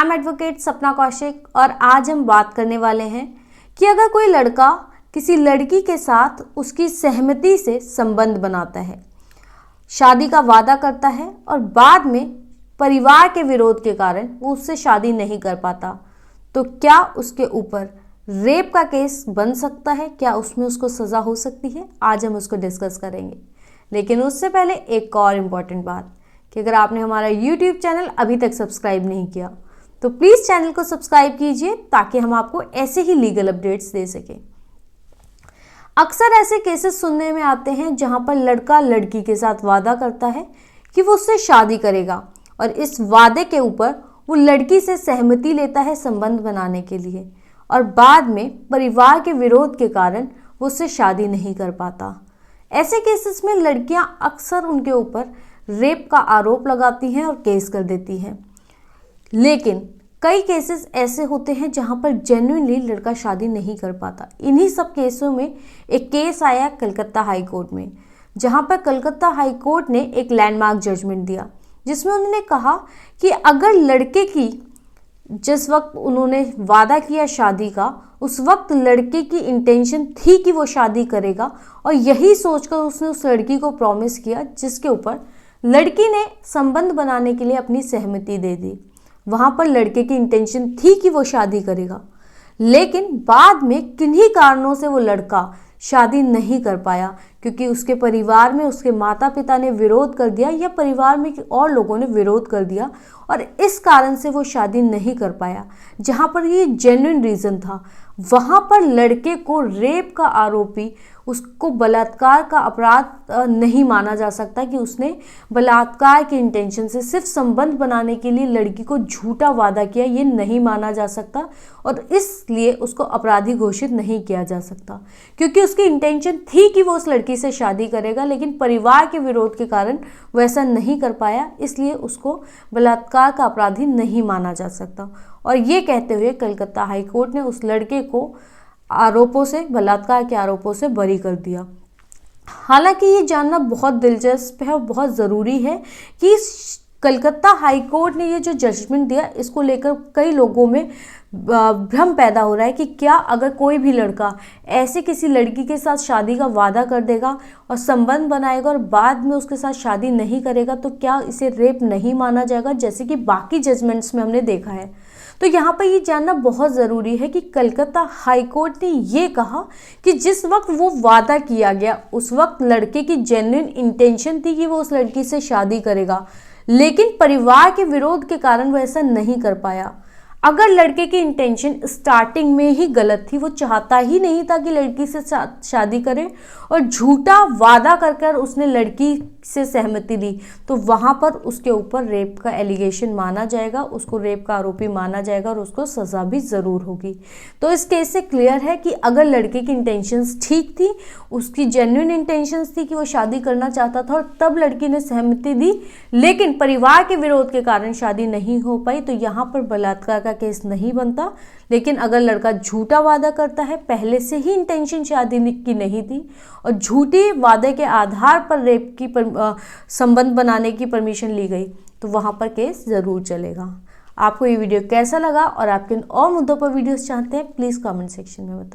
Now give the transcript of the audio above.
Am advocate सपना कौशिक और आज हम बात करने वाले हैं कि अगर कोई लड़का किसी लड़की के साथ उसकी सहमति से संबंध बनाता है, शादी का वादा करता है और बाद में परिवार के विरोध के कारण वो उससे शादी नहीं कर पाता, तो क्या उसके ऊपर रेप का केस बन सकता है? क्या उसमें उसको सज़ा हो सकती है? आज हम उसको डिस्कस करेंगे। लेकिन उससे पहले एक और इम्पॉर्टेंट बात कि अगर आपने हमारा YouTube चैनल अभी तक सब्सक्राइब नहीं किया तो प्लीज़ चैनल को सब्सक्राइब कीजिए ताकि हम आपको ऐसे ही लीगल अपडेट्स दे सकें। अक्सर ऐसे केसेस सुनने में आते हैं जहां पर लड़का लड़की के साथ वादा करता है कि वो उससे शादी करेगा और इस वादे के ऊपर वो लड़की से सहमति लेता है संबंध बनाने के लिए और बाद में परिवार के विरोध के कारण वो उससे शादी नहीं कर पाता। ऐसे केसेस में लड़कियां अक्सर उनके ऊपर रेप का आरोप लगाती हैं और केस कर देती हैं, लेकिन कई केसेस ऐसे होते हैं जहां पर जेन्युइनली लड़का शादी नहीं कर पाता। इन्हीं सब केसों में एक केस आया कलकत्ता हाई कोर्ट में, जहां पर कलकत्ता हाई कोर्ट ने एक लैंडमार्क जजमेंट दिया जिसमें उन्होंने कहा कि अगर लड़के की जिस वक्त उन्होंने वादा किया शादी का, उस वक्त लड़के की इंटेंशन थी कि वो शादी करेगा और यही सोचकर उसने उस लड़की को प्रॉमिस किया, जिसके ऊपर लड़की ने संबंध बनाने के लिए अपनी सहमति दे दी। वहाँ पर लड़के की इंटेंशन थी कि वो शादी करेगा, लेकिन बाद में किन्हीं कारणों से वो लड़का शादी नहीं कर पाया क्योंकि उसके परिवार में उसके माता पिता ने विरोध कर दिया या परिवार में और लोगों ने विरोध कर दिया और इस कारण से वो शादी नहीं कर पाया। जहाँ पर ये जेन्युइन रीज़न था, वहाँ पर लड़के को रेप का आरोपी उसको बलात्कार का अपराध नहीं माना जा सकता कि उसने बलात्कार के इंटेंशन से सिर्फ संबंध बनाने के लिए लड़की को झूठा वादा किया, ये नहीं माना जा सकता और इसलिए उसको अपराधी घोषित नहीं किया जा सकता क्योंकि उसकी इंटेंशन थी कि वो उस लड़की से शादी करेगा, लेकिन परिवार के विरोध के कारण वो ऐसा नहीं कर पाया, इसलिए उसको बलात्कार का अपराधी नहीं माना जा सकता। और ये कहते हुए कलकत्ता हाई कोर्ट ने उस लड़के को आरोपों से, बलात्कार के आरोपों से बरी कर दिया। हालांकि ये जानना बहुत दिलचस्प है और बहुत ज़रूरी है कि कलकत्ता हाई कोर्ट ने ये जो जजमेंट दिया, इसको लेकर कई लोगों में भ्रम पैदा हो रहा है कि क्या अगर कोई भी लड़का ऐसे किसी लड़की के साथ शादी का वादा कर देगा और संबंध बनाएगा और बाद में उसके साथ शादी नहीं करेगा तो क्या इसे रेप नहीं माना जाएगा, जैसे कि बाकी जजमेंट्स में हमने देखा है। तो यहाँ पर ये जानना बहुत ज़रूरी है कि कलकत्ता हाई कोर्ट ने ये कहा कि जिस वक्त वो वादा किया गया उस वक्त लड़के की जेन्युइन इंटेंशन थी कि वो उस लड़की से शादी करेगा, लेकिन परिवार के विरोध के कारण वो ऐसा नहीं कर पाया। अगर लड़के की इंटेंशन स्टार्टिंग में ही गलत थी, वो चाहता ही नहीं था कि लड़की से शादी करे और झूठा वादा कर उसने लड़की से सहमति दी, तो वहाँ पर उसके ऊपर रेप का एलिगेशन माना जाएगा, उसको रेप का आरोपी माना जाएगा और उसको सज़ा भी ज़रूर होगी। तो इस केस से क्लियर है कि अगर लड़के की इंटेंशंस ठीक थी, उसकी जेन्युइन इंटेंशंस थी कि वो शादी करना चाहता था और तब लड़की ने सहमति दी, लेकिन परिवार के विरोध के कारण शादी नहीं हो पाई, तो यहाँ पर बलात्कार का केस नहीं बनता। लेकिन अगर लड़का झूठा वादा करता है, पहले से ही इंटेंशन शादी की नहीं थी और झूठे वादे के आधार पर रेप की संबंध बनाने की परमिशन ली गई, तो वहाँ पर केस ज़रूर चलेगा। आपको ये वीडियो कैसा लगा और आप किन और मुद्दों पर वीडियोस चाहते हैं, प्लीज़ कमेंट सेक्शन में बताएं।